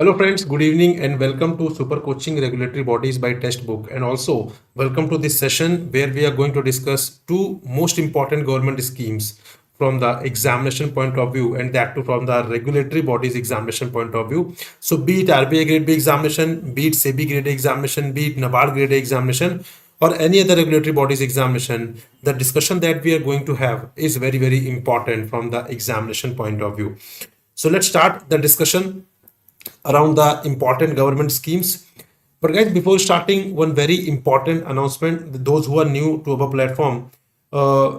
Hello friends, good evening and welcome to Super Coaching Regulatory Bodies by Testbook, and also welcome to this session where we are going to discuss two most important government schemes from the examination point of view, and that too from the regulatory bodies examination point of view. So be it RBI Grade B examination, be it SEBI Grade A examination, be it NABARD Grade A examination, or any other regulatory bodies examination, the discussion that we are going to have is very important from the examination point of view. So let's start the discussion around the important government schemes. But guys, before starting, one very important announcement: those who are new to our platform,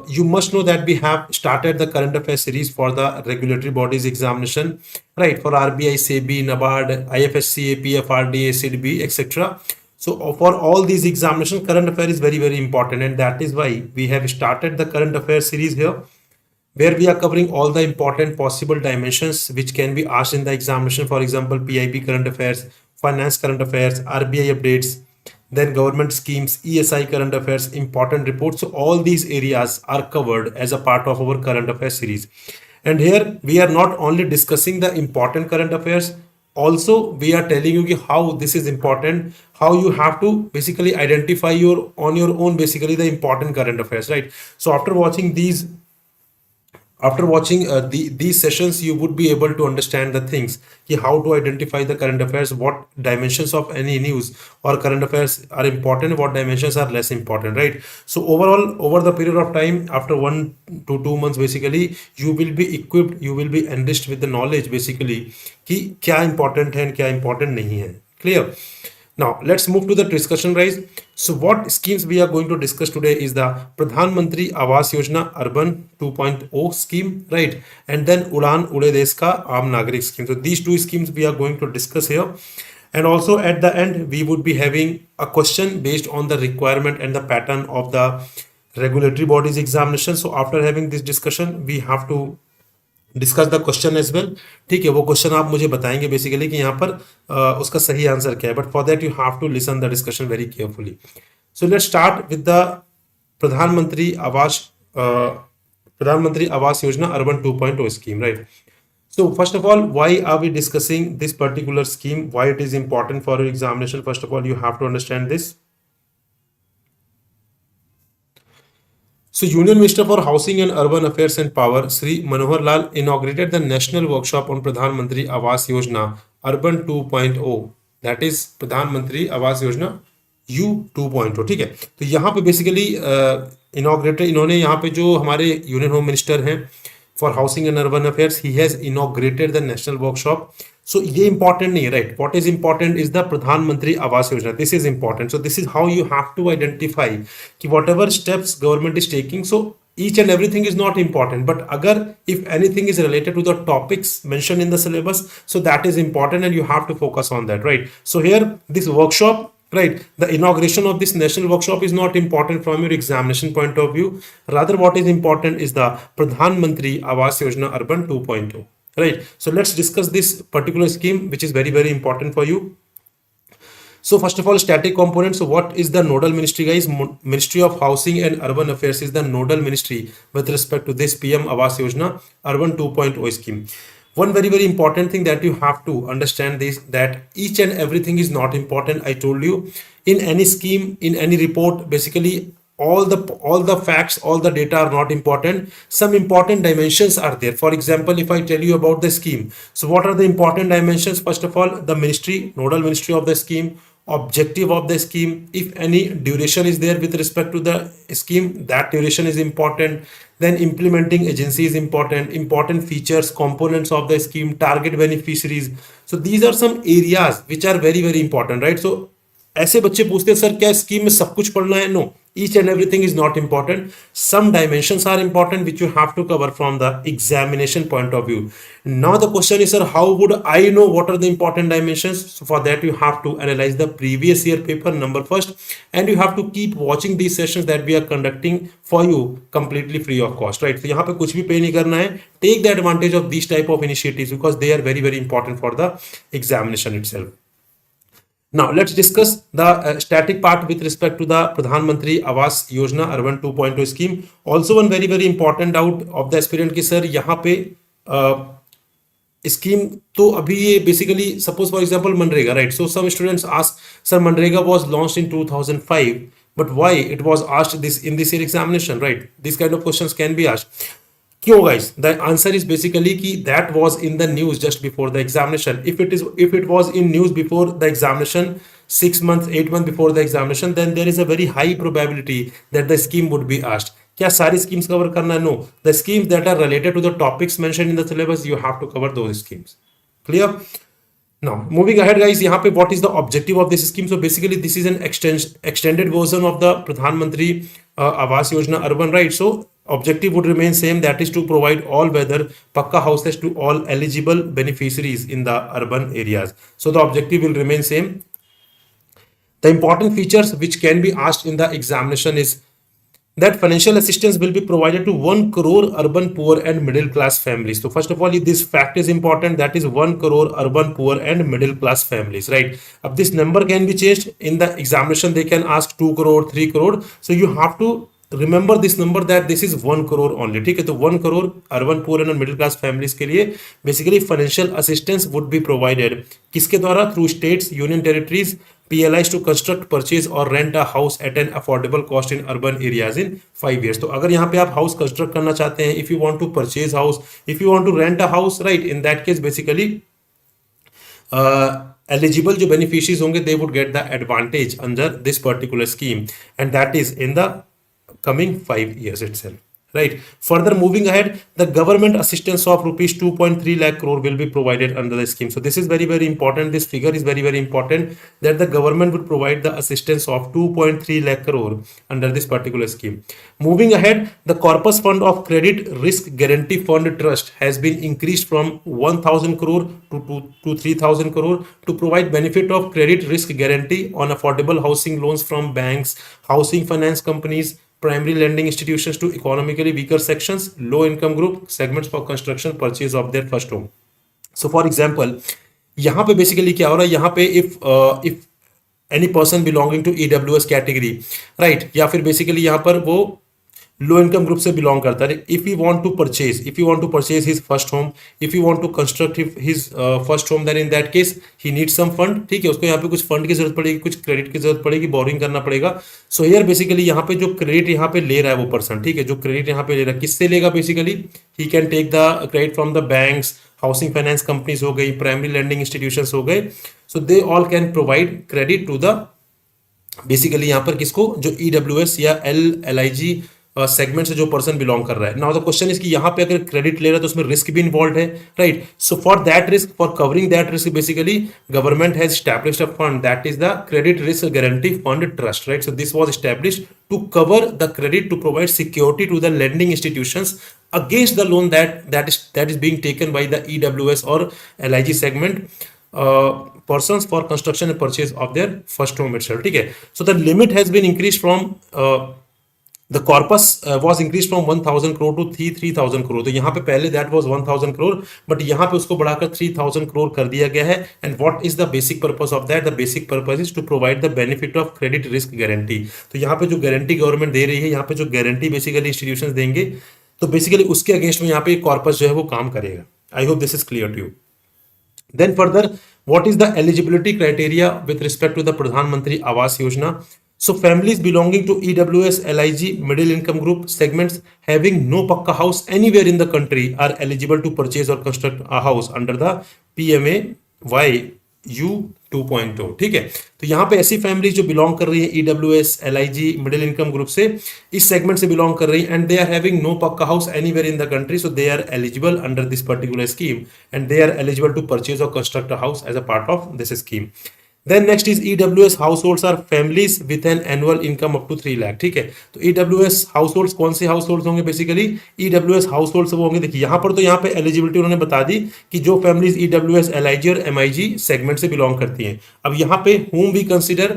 you must know that we have started the current affairs series for the regulatory bodies examination, right? For RBI, SEBI, NABARD, IFSC, APF, RDA, SEBI, etc. So for all these examinations, current affair is very important, and that is why we have started the current affairs series here, where we are covering all the important possible dimensions which can be asked in the examination. For example, PIB current affairs, finance current affairs, RBI updates, then government schemes, ESI current affairs, important reports. So all these areas are covered as a part of our current affairs series. And here we are not only discussing the important current affairs, also we are telling you how this is important, how you have to basically identify your on your own basically the important current affairs, right? So after watching these sessions, you would be able to understand the things, how to identify the current affairs, what dimensions of any news or current affairs are important, what dimensions are less important, right? So overall, over the period of time, after 1 to 2 months, basically, you will be equipped, you will be enriched with the knowledge, basically, कि क्या important है and क्या important नहीं है. Clear? Now let's move to the discussion, guys. So what schemes we are going to discuss today is the Pradhan Mantri Awas Yojana Urban 2.0 scheme, right? And then Udan Ude Desh Ka Aam Nagarik scheme. So these two schemes we are going to discuss here. And also at the end, we would be having a question based on the requirement and the pattern of the regulatory bodies examination. So after having this discussion, we have to discuss the question as well. ठीक है, वो question आप मुझे बताएंगे basically कि यहाँ पर उसका सही आंसर क्या है, but for that you have to listen the discussion very carefully. So let's start with the प्रधानमंत्री Awas Yojana urban 2.0 scheme, right? So first of all, why are we discussing this particular scheme? Why it is important for your examination? First of all, you have to understand this. So, Union Minister for Housing and Urban Affairs and Power, Sri Manohar Lal, inaugurated the national workshop on Pradhan Mantri Awas Yojana Urban 2.0. That is Pradhan Mantri Awas Yojana U 2.0. ठीक है, तो यहाँ पे basically inaugurated इन्होंने यहाँ पे जो हमारे यूनियन होम मिनिस्टर हैं for housing and urban affairs, he has inaugurated the national workshop. So ये इंपॉर्टेंट नहीं है, right? What is important is the प्रधानमंत्री Awas Yojana. This is important. So this is how you have to identify कि whatever steps government is taking. So each and everything is not important, but agar if anything is related to the topics mentioned in the syllabus, so that is important and you have to focus on that, right? So here this workshop, right, the inauguration of this national workshop is not important from your examination point of view. Rather, what is important is the Pradhan Mantri Awas Yojana Urban 2.0, right? So let's discuss this particular scheme, which is very important for you. So first of all, static component. So what is the nodal ministry, guys? Ministry of Housing and Urban Affairs is the nodal ministry with respect to this PM Awas Yojana Urban 2.0 scheme. One very important thing that you have to understand is that each and everything is not important. I told you, in any scheme, in any report, basically all the facts, all the data are not important. Some important dimensions are there. For example, if I tell you about the scheme, so what are the important dimensions? First of all, the ministry, nodal ministry of the scheme, objective of the scheme, if any duration is there with respect to the scheme, that duration is important. Then implementing agency is important features, components of the scheme, target beneficiaries. So these are some areas which are very important, right? So ऐसे बच्चे पूछते हैं sir क्या scheme में सब कुछ पढ़ना है? No, each and everything is not important. Some dimensions are important which you have to cover from the examination point of view. Now the question is, sir, how would I know what are the important dimensions? So for that you have to analyze the previous year paper number first, and you have to keep watching these sessions that we are conducting for you completely free of cost, right? तो यहाँ पे कुछ भी पे नहीं करना है. Take the advantage of these type of initiatives because they are very important for the examination itself. Now let's discuss the static part with respect to the Pradhan Mantri Awas Yojana Urban 2.0 scheme. Also one very important doubt of the aspirant कि sir यहाँ पे scheme तो अभी ये basically suppose for example MNREGA, right? So some students ask sir MNREGA was launched in 2005 but why it was asked this in this year examination, right? This kind of questions can be asked. क्यों guys? The answer is basically कि that was in the news just before the examination. If it was in news before the examination 6 months 8 months before the examination, then there is a very high probability that the scheme would be asked. क्या सारी schemes cover करना है? No. The schemes that are related to the topics mentioned in the syllabus, you have to cover those schemes. Clear? Now moving ahead guys, यहाँ पे what is the objective of this scheme? So basically this is an extended version of the Pradhan Mantri Awas Yojana Urban, right? So objective would remain same, that is to provide all weather pakka houses to all eligible beneficiaries in the urban areas. So the objective will remain same. The important features which can be asked in the examination is that financial assistance will be provided to 1 crore urban poor and middle class families. So first of all, this fact is important, that is 1 crore urban poor and middle class families, right? अब this number can be changed in the examination. They can ask 2 crore, 3 crore. So you have to remember this number, that this is 1 crore only. ठीक है? तो 1 crore urban poor and middle class families के लिए basically financial assistance would be provided. किसके द्वारा? Through states, union territories, PLIs to construct, purchase or rent a house at an affordable cost in urban areas in 5 years. तो अगर यहाँ पे आप house construct करना चाहते हैं, if you want to purchase house, if you want to rent a house, right, in that case basically eligible जो beneficiaries होंगे, they would get the advantage under this particular scheme, and that is in the coming 5 years itself. Right. Further moving ahead, the government assistance of rupees 2.3 lakh crore will be provided under the scheme. So this is very, very important. This figure is very, very important, that the government would provide the assistance of 2.3 lakh crore under this particular scheme. Moving ahead, the corpus fund of credit risk guarantee fund trust has been increased from 1,000 crore to 3,000 crore to provide benefit of credit risk guarantee on affordable housing loans from banks, housing finance companies, primary lending institutions to economically weaker sections, low income group segments for construction purchase of their first home. So for example, यहाँ पे basically क्या हो रहा है? यहाँ पे if any person belonging to EWS category, right, या फिर basically यहाँ पर वो लो इनकम ग्रुप से बिलोंग करता है, if you want to purchase his first home, if you want to construct his first home, then in that case he need some fund. ठीक है? उसको यहाँ पे कुछ फंड की जरूरत पड़ेगी, कुछ क्रेडिट की जरूरत पड़ेगी, बोरिंग करना पड़ेगा. सो हियर बेसिकली यहाँ पे जो क्रेडिट यहाँ पे ले रहा है वो पर्सन, ठीक है, जो क्रेडिट यहाँ पे ले रहा है किससे लेगा? Basically he can take the credit from the banks, housing finance companies हो गई, प्राइमरी लैंडिंग इंस्टीट्यूशंस हो गए. So they all can provide credit to the basically यहाँ पर किसको? जो EWS या LIG सेगमेंट से जो पर्सन बिलोंग कर रहा है. नाउ द क्वेश्चन इज कि यहाँ पे अगर क्रेडिट ले रहा है तो उसमें रिस्क भी इन्वॉल्व है, right? So for that risk, for covering that risk, basically government has established a fund, that is the credit risk guarantee fund trust, right? So this was established to cover the credit, to provide security to the lending institutions against the loan that is being taken by the EWS or LIG segment persons for construction and purchase of their first home itself. ठीक है? So the limit has been increased from the corpus was increased from 1,000 crore to 3,000 crore. तो यहाँ पे पहले that was 1,000 crore, but यहाँ पे उसको बढ़ाकर 3,000 crore कर दिया गया है. And what is the basic purpose of that? The basic purpose is to provide the benefit of credit risk guarantee. तो यहाँ पे जो गारंटी गवर्नमेंट दे रही है, यहाँ पे जो गारंटी बेसिकली इंस्टीट्यूशंस देंगे, तो बेसिकली उसके अगेंस्ट में यहाँ पे कॉर्पस जो है वो काम करेगा. I hope this is clear to you. Then further, what is the eligibility criteria with respect to the Pradhan Mantri Awas Yojana? So families belonging to EWS, LIG, middle income group segments having no pakka house anywhere in the country are eligible to purchase or construct a house under the PMAY-U 2.0. ठीक है? तो यहाँ पे ऐसी families जो belong कर रही है EWS, LIG, middle income group से, इस सेगमेंट से बिलोंग कर रही है, and they are having no pucca house anywhere in the country, so they are eligible under this particular scheme and they are eligible to purchase और construct a house as a part of this scheme. Then next is EWS households are families with an annual income up to 3 lakh. ठीक है? तो EWS households कौन से households होंगे? Basically EWS households वो होंगे, देखिए यहाँ पर तो यहाँ पे एलिजिबिलिटी उन्होंने बता दी कि जो फैमिलीज EWS, LIG और MIG सेगमेंट से बिलोंग करती हैं. अब यहाँ पे whom we consider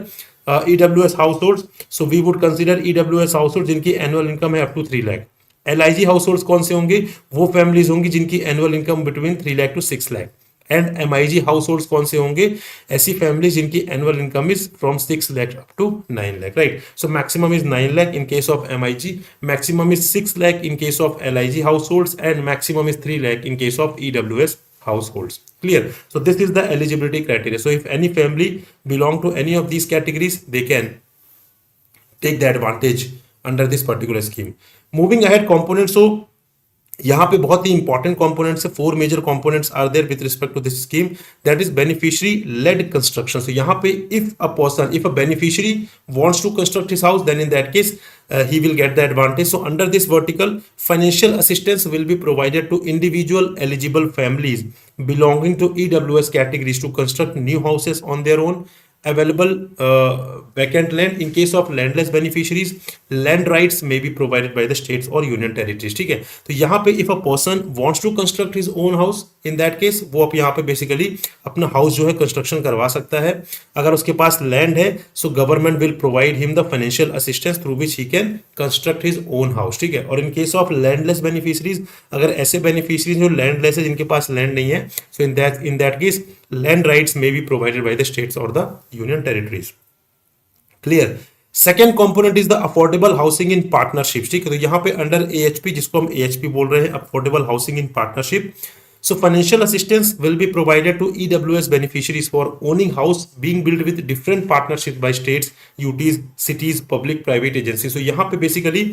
EWS households, so we would consider EWS households जिनकी एनुअल इनकम है up to 3 lakh. LIG households कौन से होंगे? वो फैमिलीज होंगी जिनकी annual income between 3 lakh to 6 lakh. And MIG households कौन से होंगे? ऐसी फैमिली जिनकी annual income is from 6 lakh up to 9 lakh, right? So maximum is 9 lakh in case of MIG, maximum is 6 lakh in case of LIG households, and maximum is 3 lakh in case of EWS households. Clear? So this is the eligibility criteria. So if any family belong to any of these categories, they can take the advantage under this particular scheme. Moving ahead, components. So यहाँ पे बहुत ही important components है, 4 major components are there with respect to this scheme, that is beneficiary led construction. So यहाँ पे if a beneficiary wants to construct his house, then in that case he will get the advantage. So under this vertical, financial assistance will be provided to individual eligible families belonging to EWS categories to construct new houses on their own. Available vacant land in case of landless beneficiaries, land rights may be provided by the states or union territories. ठीक है, तो यहाँ पे if a person wants to construct his own house, in that case वो अब यहाँ पे basically अपना हाउस जो है कंस्ट्रक्शन करवा सकता है. अगर उसके पास लैंड है, so government will provide him the financial assistance through which he can construct his own house. ठीक है, और इन केस ऑफ लैंडलेस बेनिफिशरीज, अगर ऐसे बेनिफिशरीज जो लैंडलेस है, जिनके पास लैंड नहीं है, so in that case land rights may be provided by the states or the union territories. Clear? Second component is the affordable housing in partnerships. ठीक है, तो यहाँ पे under AHP, जिसको हम AHP बोल रहे हैं, affordable housing in partnership. So financial assistance will be provided to EWS beneficiaries for owning house being built with different partnerships by states, UTs, cities, public private agencies. So यहाँ पे basically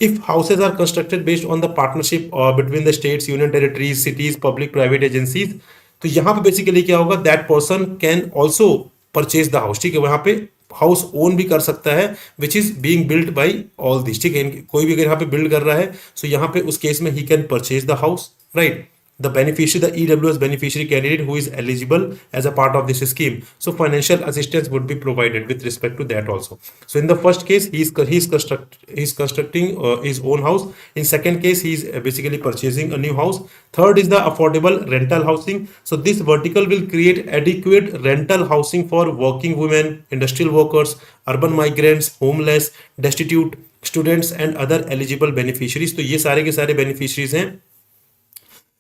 if houses are constructed based on the partnership between the states, union territories, cities, public private agencies, तो यहाँ पे basically क्या होगा, that person can also purchase the house. ठीक है, वहाँ पे हाउस ओन भी कर सकता है, which is being build by all this. ठीक है, कोई भी अगर यहाँ पे बिल्ड कर रहा है, सो यहाँ पे उस केस में he can purchase the house, right. The beneficiary, the EWS beneficiary candidate who is eligible as a part of this scheme, so financial assistance would be provided with respect to that also. So in the first case, he is constructing his own house. In second case, he is basically purchasing a new house. Third is the affordable rental housing. So this vertical will create adequate rental housing for working women, industrial workers, urban migrants, homeless, destitute, students and other eligible beneficiaries. तो ये सारे के सारे beneficiaries हैं.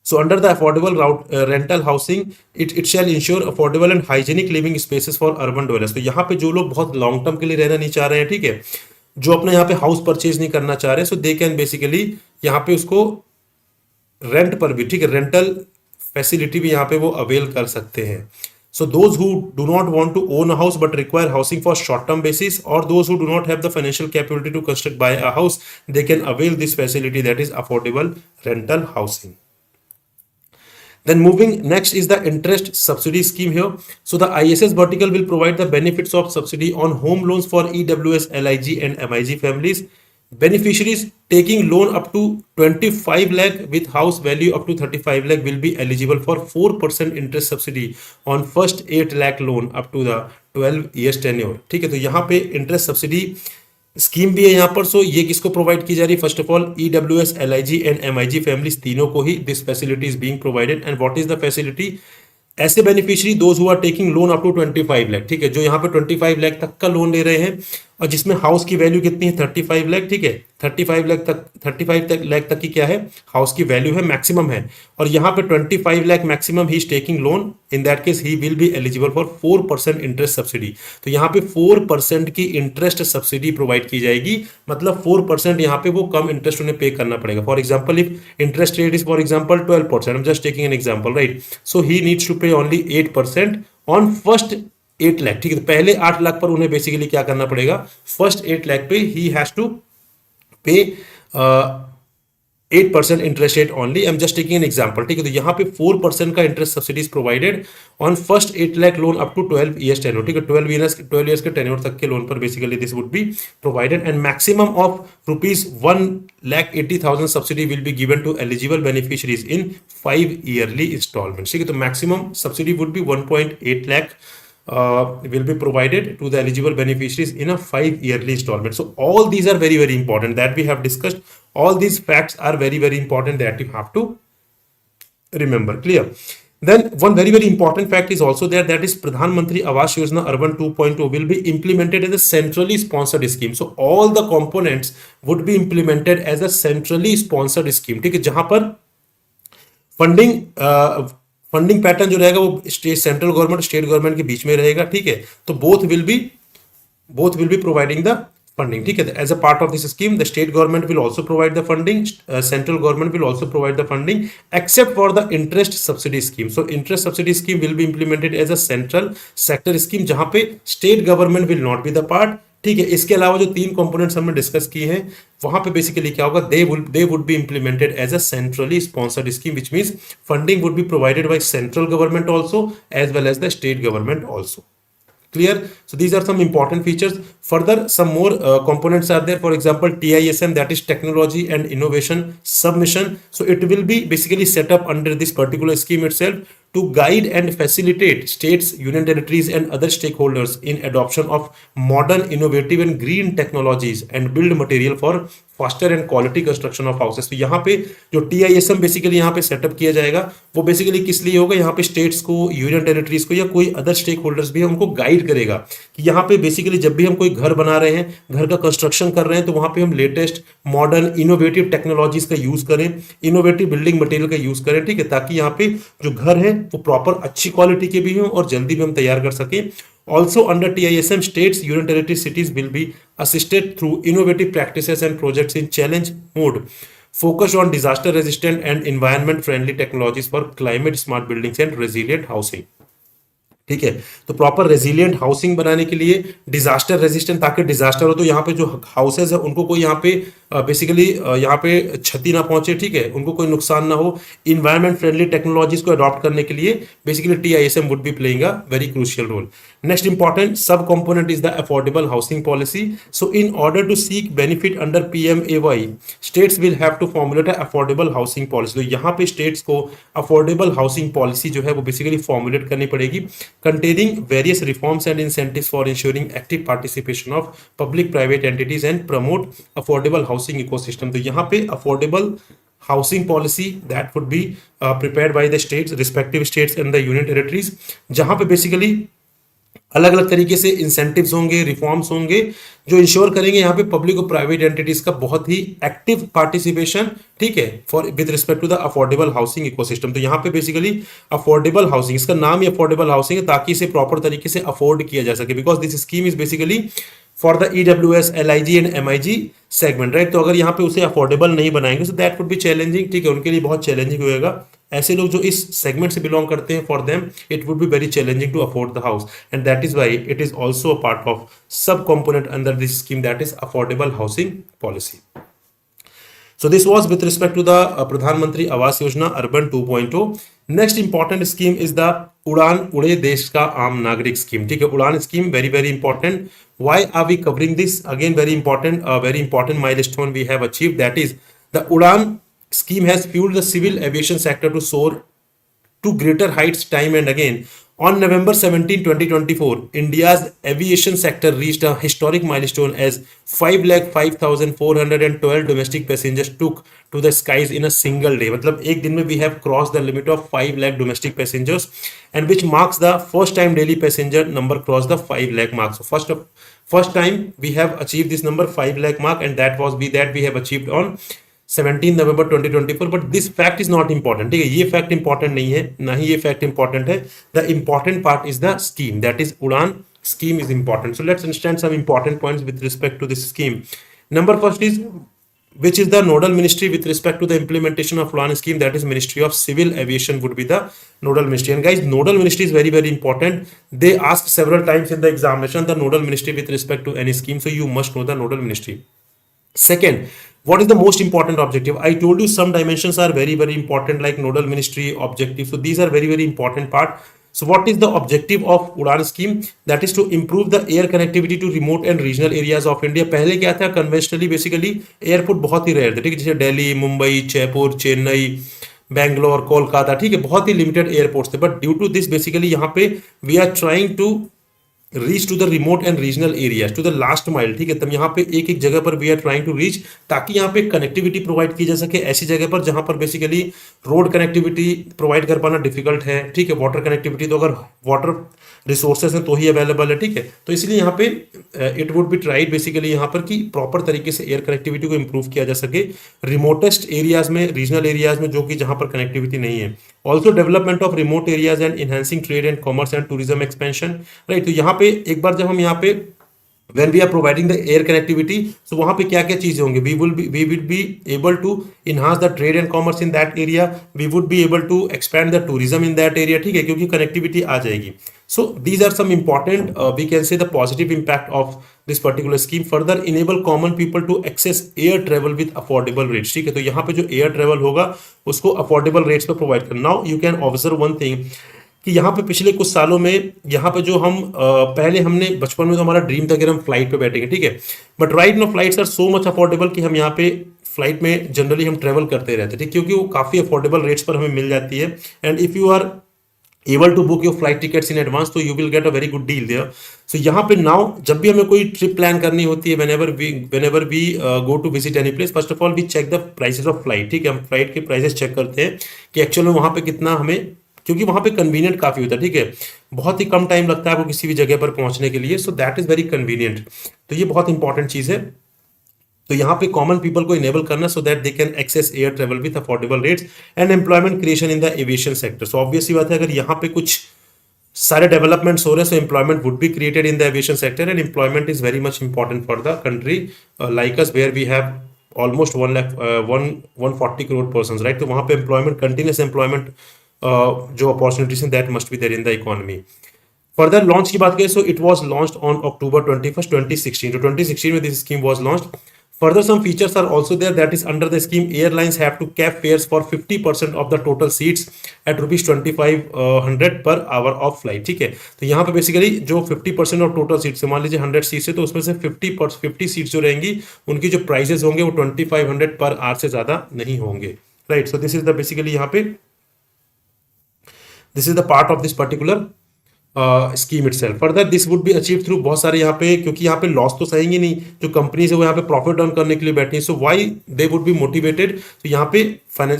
So under the affordable rental housing, it shall ensure affordable and hygienic living spaces for urban dwellers. तो यहाँ पे जो लोग बहुत लॉन्ग टर्म के लिए रहना नहीं चाह रहे हैं, ठीक है, जो अपने यहाँ पे हाउस परचेज नहीं करना चाह रहे, सो दे कैन बेसिकली यहाँ पे उसको रेंट पर भी, ठीक है, रेंटल फैसिलिटी भी यहाँ पे वो अवेल कर सकते हैं. So those who do not want to own a house but require housing for short-term basis, or those who do not have the financial capability to construct buy a house, they can avail this facility, that is affordable rental housing. Then moving next is the interest subsidy scheme here. So the ISS vertical will provide the benefits of subsidy on home loans for EWS, LIG and MIG families. Beneficiaries taking loan up to 25 lakh with house value up to 35 lakh will be eligible for 4% interest subsidy on first 8 lakh loan up to the 12 years tenure. ठीक है, तो यहाँ पे interest subsidy scheme भी है यहाँ पर. सो ये किसको प्रोवाइड की जा रही है? First of all EWS, LIG and MIG families, तीनों को ही this facility is being provided. And what is the facility? ऐसे beneficiary those who are taking loan up to 25 lakh, ठीक है, जो यहाँ पे 25 लाख तक का लोन ले रहे हैं और जिसमें हाउस की वैल्यू कितनी है? 35 लाख. ठीक है, 35 लाख तक की क्या है? हाउस की वैल्यू है, मैक्सिमम है. और यहाँ पे 25 lakh maximum he is taking loan. In that case he will be eligible for 4% interest subsidy. तो यहाँ पे 4% की इंटरेस्ट सब्सिडी प्रोवाइड की जाएगी. मतलब 4% यहाँ पे वो कम इंटरेस्ट उन्हें पे करना पड़ेगा. For example if interest rate is for example 12%, I am just taking an example, right. So he needs to pay only 8% on first 8 lakh. ठीक है, तो पहले 8 लाख पर उन्हें बेसिकली क्या करना पड़ेगा? फर्स्ट 8 लाख पे he has to pay 8% interest rate only. I am just taking an example. ठीक है, तो यहाँ पे 4% का interest subsidy is provided on first 8 lakh loan up to 12 years tenure. ठीक है, 12 ईयर्स के टेन्योर तक के लोन पर basically this would be provided. And maximum of ₹1,80,000 subsidy will be given to eligible beneficiaries in 5 yearly instalment. ठीक है, तो maximum subsidy would be 1.8 lakh will be provided to the eligible beneficiaries in a 5 yearly installment. So all these are very, very important that we have discussed. All these facts are very, very important that you have to remember. Clear? Then one very, very important fact is also there, that is Pradhan Mantri Awas Yojana Urban 2.0 will be implemented as a centrally sponsored scheme. So all the components would be implemented as a centrally sponsored scheme. ठीक है, जहां पर funding pattern जो रहेगा वो state, central government, state government के बीच में रहेगा. ठीक है, तो both will be providing the funding. ठीक है, as a part of this scheme, the state government will also provide the funding, central government will also provide the funding, except for the interest subsidy scheme. So interest subsidy scheme will be implemented as a central sector scheme, जहां पे state government will not be the part. ठीक है, इसके अलावा जो तीन components हमने discuss किए हैं वहां पे बेसिकली क्या होगा, they would be implemented as a centrally sponsored scheme, which means funding would be provided by central government also as well as the state government also. Clear? So these are some important features. Further, some more components are there. For example, TISM, that is Technology and Innovation Submission. So it will be basically set up under this particular scheme itself to guide and facilitate states, union territories and other stakeholders in adoption of modern, innovative and green technologies and build material for faster and quality construction of houses. तो यहाँ पे जो टीआईएसएम basically यहाँ पे setup किया जाएगा वो basically किस लिए होगा, यहाँ पे स्टेट्स को, यूनियन टेरिटरीज को या कोई अदर स्टेक होल्डर्स भी है उनको गाइड करेगा कि यहाँ पे बेसिकली जब भी हम कोई घर बना रहे हैं, घर का कंस्ट्रक्शन कर रहे हैं, तो वहां पे हम लेटेस्ट मॉडर्न इनोवेटिव टेक्नोलॉजीज का यूज करें, इनोवेटिव बिल्डिंग मटेरियल का यूज करें। ठीक है, ताकि यहाँ पे जो घर है वो प्रॉपर अच्छी क्वालिटी के भी हों और जल्दी भी हम तैयार कर सकें। Also under TISM, states, union territory, cities will be assisted through innovative practices and projects in challenge mode, focused on disaster resistant and environment friendly technologies for climate smart buildings and resilient housing. ठीक है, तो proper resilient housing बनाने के लिए disaster resistant, ताकि disaster हो तो यहाँ पे जो हाउसेज है उनको कोई यहाँ पे बेसिकली यहाँ पे क्षति ना पहुंचे। ठीक है, उनको कोई नुकसान ना हो। इन्वायरमेंट फ्रेंडली टेक्नोलॉजीज को अडॉप्ट करने के लिए basically TISM would be playing a very crucial role. Next important sub component is the affordable housing policy. So in order to seek benefit under PMAY, states will have to formulate a affordable housing policy. तो यहाँ पे states को affordable housing policy जो है वो basically formulate करनी पड़ेगी, containing various reforms and incentives for ensuring active participation of public private entities and promote affordable housing ecosystem. तो यहाँ पे affordable housing policy that would be prepared by the states, respective states and the union territories, जहाँ पे basically अलग अलग तरीके से incentives होंगे, रिफॉर्म्स होंगे जो इंश्योर करेंगे यहाँ पे पब्लिक और प्राइवेट एंटिटीज का बहुत ही एक्टिव पार्टिसिपेशन। ठीक है, for with respect to the affordable housing ecosystem. तो यहाँ पे बेसिकली अफोर्डेबल हाउसिंग, इसका नाम ही अफोर्डेबल हाउसिंग है ताकि इसे प्रॉपर तरीके से अफोर्ड किया जा सके, because this scheme is basically for the EWS, LIG and MIG segment, right. तो अगर यहाँ पे उसे अफोर्डेबल नहीं बनाएंगे तो दैट वुड बी चैलेंजिंग। ठीक है, उनके लिए बहुत चैलेंजिंग होगा। ऐसे लोग जो इस सेगमेंट से बिलोंग करते हैं, for them it would be very challenging to afford the house, and that is why it is also a part of sub component under this scheme, that is affordable housing policy. So this was with respect to the Pradhan Mantri Awas Yojana Urban 2.0. Next important scheme is the उड़ान उड़े देश का आम नागरिक scheme. ठीक है, उड़ान scheme very very important. Why are we covering this? Again very important milestone we have achieved, that is the Udan scheme has fueled the civil aviation sector to soar to greater heights time and again. On November 17, 2024, India's aviation sector reached a historic milestone as 5,05,412 domestic passengers took to the skies in a single day. मतलब एक दिन में we have crossed the limit of 5 lakh domestic passengers, and which marks the first time daily passenger number crossed the 5 lakh mark. So first time we have achieved this number 5 lakh mark, and that we have achieved on 17 November 2024. But this fact is not important. ठीक है, ये fact important नहीं है, ना ही ये fact important है। The important part is the scheme, that is उड़ान scheme is important. So let's understand some important points with respect to this scheme. Number first is, which is the nodal ministry with respect to the implementation of Udan scheme, that is Ministry of Civil Aviation would be the nodal ministry. And guys, nodal ministry is very very important. They ask several times in the examination the nodal ministry with respect to any scheme, so you must know the nodal ministry. Second, what is the most important objective? I told you some dimensions are very very important, like nodal ministry, objective. So these are very very important part. So what is the objective of Udan scheme? That is to improve the air connectivity to remote and regional areas of India. पहले क्या था, conventionally basically airport बहुत ही rare थे। ठीक है, जैसे दिल्ली, मुंबई, जयपुर, चेन्नई, बैंगलोर, कोलकाता, ठीक है, बहुत ही लिमिटेड एयरपोर्ट्स थे। But due to this basically यहाँ पे we are trying to reach to the remote and regional areas, to the last mile. ठीक है, तब यहाँ पे एक एक जगह पर we are trying to reach, ताकि यहाँ पे कनेक्टिविटी प्रोवाइड की जा सके ऐसी जगह पर जहाँ पर बेसिकली रोड कनेक्टिविटी प्रोवाइड कर पाना डिफिकल्ट है। ठीक है, वाटर कनेक्टिविटी तो अगर वाटर रिसोर्सेज हैं तो ही अवेलेबल है। ठीक है, तो इसलिए यहाँ पे it would B tried basically यहाँ पर कि प्रॉपर तरीके से एयर कनेक्टिविटी को इंप्रूव किया जा सके रिमोटेस्ट एरियाज में, रीजनल एरियाज में, जो कि जहाँ पर कनेक्टिविटी नहीं है। Also development of remote areas and enhancing trade and commerce and tourism expansion, right. तो यहाँ पे एक बार जब हम यहाँ पे when we are providing the air connectivity, so वहां पे क्या क्या चीजें होंगी, we will be able to enhance the trade and commerce in that area, we would be able to expand the tourism in that area, ठीक है, क्योंकि connectivity आ जाएगी. So these are some important we can say the positive impact of this particular scheme. Further enable common people to access air travel with affordable rates, ठीक है, तो यहाँ पे जो air travel होगा उसको affordable rates पे provide करना. Now you can observe one thing कि यहाँ पे पिछले कुछ सालों में यहाँ पे जो हम पहले हमने बचपन में तो हमारा ड्रीम था कि हम फ्लाइट पे बैठेंगे, ठीक है, but right no flights are so much affordable कि हम यहाँ पे फ्लाइट में जनरली हम ट्रेवल करते रहते हैं, ठीक, क्योंकि वो काफ़ी अफोर्डेबल रेट्स पर हमें मिल जाती है. And if you are able to book your flight tickets in advance तो you will get a very good deal there. So यहाँ पे नाउ जब भी हमें कोई ट्रिप प्लान करनी होती है, whenever we go to visit any place, first of all we check the prices of flight, ठीक है, हम फ्लाइट के प्राइसेस चेक करते हैं कि एक्चुअल में वहाँ पे कितना हमें, क्योंकि वहां पे कन्वीनियंट काफी होता है, ठीक है, बहुत ही कम टाइम लगता है आपको किसी भी जगह पर पहुंचने के लिए, so that is very convenient. तो ये बहुत इंपॉर्टेंट चीज है. तो यहाँ पे कॉमन पीपल को इनेबल करना so that they can access air travel with affordable rates and employment creation in the aviation sector. So obviously बात है, अगर यहाँ पे कुछ सारे डेवलपमेंट्स हो रहे हैं, so employment would be created in the aviation sector and employment is very much important for the country like us where we have almost 140 crore person, right. तो वहाँ पे एम्प्लॉयमेंट, कंटिन्यूस एम्प्लॉयमेंट जो अपॉर्चुनिटीज हैं that must be there in the economy. Further launch की बात करें, so it was launched on October 21st 2016. तो 2016 में this scheme was launched. Further, some features are also there. That is, under the scheme, airlines have to cap fares for 50% of the total seats at rupees 2500 per hour of flight. ठीक है, तो यहाँ पे basically जो 50% of total seats है, मान लीजिए 100 seats है, तो उसमें से 50 सीट्स जो रहेंगी उनकी जो प्राइसेस होंगे वो 2500 पर आवर से ज्यादा नहीं होंगे, right. So this is the basically यहाँ पे this is the part of this particular scheme itself. Further this would be achieve through बहुत सारे यहाँ पे, क्योंकि यहाँ पे लॉस तो सहेंगे नहीं, जो कंपनीज है वो यहाँ पे प्रॉफिट अर्न करने के लिए बैठी है, so why they would be motivated. तो यहाँ पे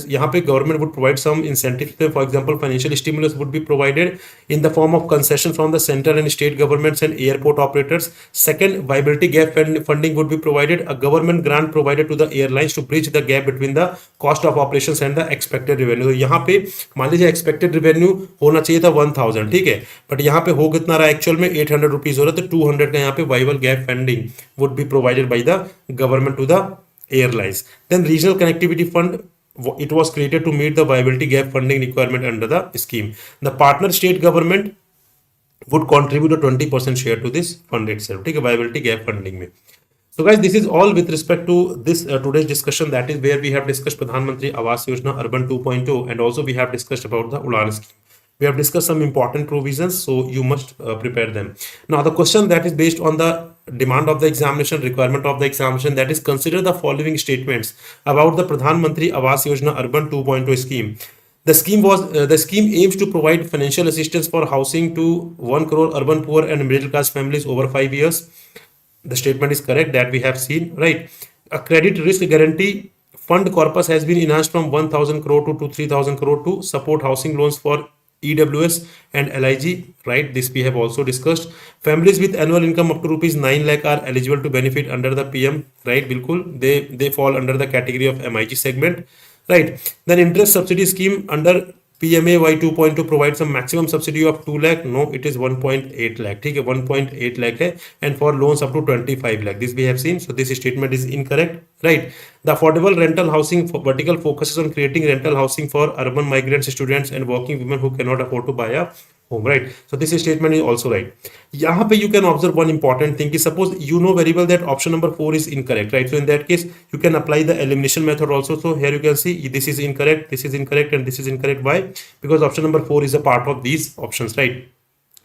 यहाँ पे government would provide some incentive, for example financial stimulus would be provided in the form of concession from the central and state governments and airport operators. Second, viability gap funding would be provided, a government grant provided to the airlines to bridge the gap between the cost of operations and the expected revenue. तो यहाँ पे मान लीजिए expected revenue होना चाहिए था 1000, ठीक है, बट यहाँ पे हो कितना रहा, एक्चुअल में 800 रुपीज हो रहा है, तो 200 का यहाँ पे viable gap funding would be provided by the government to the airlines. Then regional connectivity fund, it was created to meet the viability gap funding requirement under the scheme. The partner state government would contribute a 20% share to this fund itself, ठीक है, viability gap funding में. So guys, this is all with respect to this today's discussion, that is where we have discussed Pradhan Mantri Awas Yojana Urban 2.0 and also we have discussed about the Udan scheme. We have discussed some important provisions, so you must prepare them. Now the question that is based on the demand of the examination, requirement of the examination, that is, consider the following statements about the Pradhan Mantri Awas Yojana Urban 2.0 scheme. The scheme aims to provide financial assistance for housing to 1 crore urban poor and middle class families over 5 years. The statement is correct that we have seen, right. A credit risk guarantee fund corpus has been enhanced from 1000 crore to 3000 crore to support housing loans for EWS and LIG, right. This we have also discussed. Families with annual income up to rupees 9 lakh are eligible to benefit under the PM, right. बिल्कुल they fall under the category of MIG segment, right. Then interest subsidy scheme under PMAY 2.2 provides a maximum subsidy of 2 lakh. No, it is 1.8 lakh. ठीक है, 1.8 lakh है, and for loans up to 25 lakh. This we have seen. So this statement is incorrect, right. The affordable rental housing vertical focuses on creating rental housing for urban migrants, students, and working women who cannot afford to buy a home, right. So this statement is also right. यहाँ पे you can observe one important thing कि suppose you know very well that option number 4 is incorrect, right. So in that case you can apply the elimination method also. So here you can see this is incorrect, this is incorrect, and this is incorrect. Why? Because option number 4 is a part of these options, right.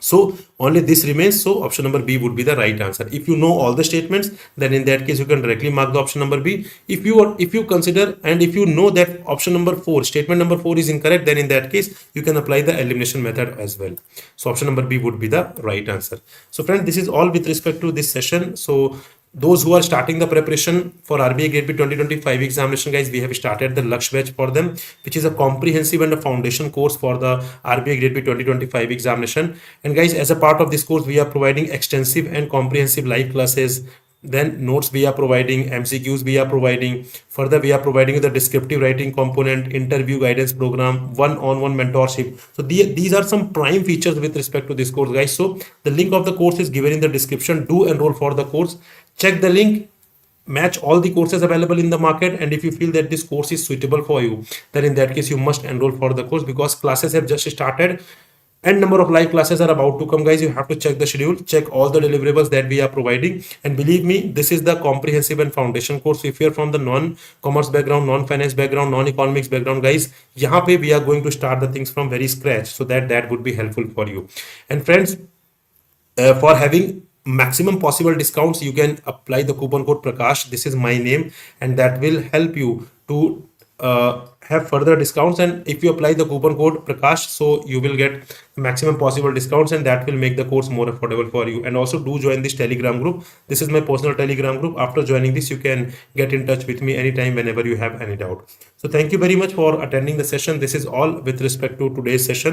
So only this remains, so option number B would be the right answer. If you know all the statements, then in that case you can directly mark the option number B. If you consider and if you know that option number 4, statement number 4 is incorrect, then in that case you can apply the elimination method as well. So option number B would be the right answer. So friends, this is all with respect to this session. So those who are starting the preparation for RBI GRADE B 2025 examination, guys, we have started the Laksh batch for them, which is a comprehensive and a foundation course for the RBI GRADE B 2025 examination. And guys, as a part of this course, we are providing extensive and comprehensive live classes, then notes we are providing, MCQs we are providing. Further, we are providing you the descriptive writing component, interview guidance program, one-on-one mentorship. So these are some prime features with respect to this course, guys. So the link of the course is given in the description. Do enroll for the course. Check the link, match all the courses available in the market, and if you feel that this course is suitable for you, then in that case you must enroll for the course, because classes have just started and number of live classes are about to come, guys. You have to check the schedule, check all the deliverables that we are providing, and believe me, this is the comprehensive and foundation course. If you're from the non-commerce background, non-finance background, non-economics background, guys, yahan pe we are going to start the things from very scratch, so that would be helpful for you. And friends, for having maximum possible discounts, you can apply the coupon code Prakash. This is my name, and that will help you to have further discounts. And if you apply the coupon code Prakash, so you will get maximum possible discounts, and that will make the course more affordable for you. And also do join this Telegram group. This is my personal Telegram group. After joining this, you can get in touch with me anytime whenever you have any doubt. So thank you very much for attending the session. This is all with respect to today's session.